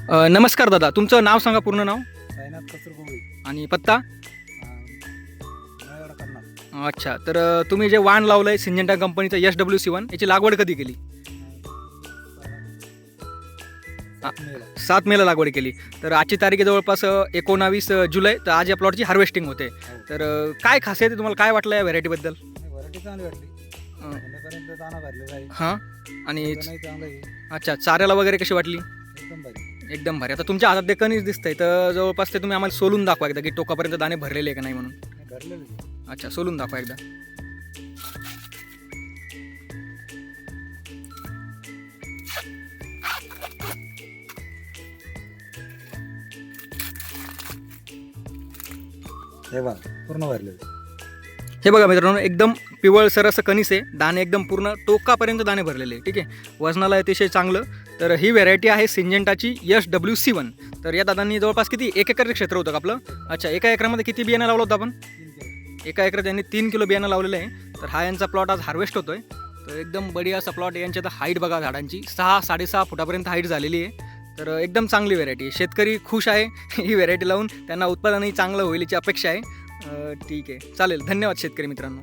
नमस्कार दादा, तुमचं नाव सांगा, पूर्ण नाव साईनाथ कसरगोळी आणि पत्ता. नळगड करणार. अच्छा, तर तुम्ही जे वाण लावलं आहे सिंजेंटा कंपनीचं SW7 याची लागवड कधी केली? 7 मेला लागवड केली. तर आजची तारीख आहे जवळपास 19 जुलै. तर आज या प्लॉटची हार्वेस्टिंग होते. तर काय खासियत आहे, तुम्हाला काय वाटलं या व्हरायटीबद्दल? व्हरायटी चांगली वाटली. संध्यापर्यंत दाना भरलेला आहे. हां. आणि नाही चांगलं आहे. अच्छा, चाऱ्याला वगैरे कशी वाटली? एकदम भारी. एकदम भारी. आता तुमच्या हातात देखणीच दिसतंय, तर जवळपास ते तुम्ही आम्हाला सोलून दाखवा एकदा, की टोकापर्यंत दाणे भरलेले आहे का नाही म्हणून. भरलेलं आहे. अच्छा, सोलून दाखवा एकदा. हे बघ पूर्ण भरलेलं आहे. हे बघा मित्रांनो, एकदम पिवळसर असं कणीस आहे. दाणे एकदम पूर्ण टोकापर्यंत दाणे भरलेले आहे. ठीक आहे, वजनाला अतिशय चांगलं. तर ही व्हेरायटी आहे सिंजेंटाची SW7. तर या दादांनी जवळपास किती 1 एकर क्षेत्र होतं का आपलं? अच्छा, एका एकरामध्ये किती बियाणं लावलं होतं आपण? 3 किलो. एका एकरात त्यांनी 3 किलो बियाणं लावलेलं आहे. तर हा यांचा प्लॉट आज हार्वेस्ट होतोय. तर एकदम बढिया असा प्लॉट आहे. यांची आता हाईट बघा झाडांची 6-6.5 फुटापर्यंत हाईट झालेली आहे. तर एकदम चांगली व्हेरायटी आहे. शेतकरी खुश आहे ही व्हेरायटी लावून. त्यांना उत्पादनही चांगलं होईल याची अपेक्षा आहे. ठीक आहे, चालेल. धन्यवाद शेतकरी मित्रांनो.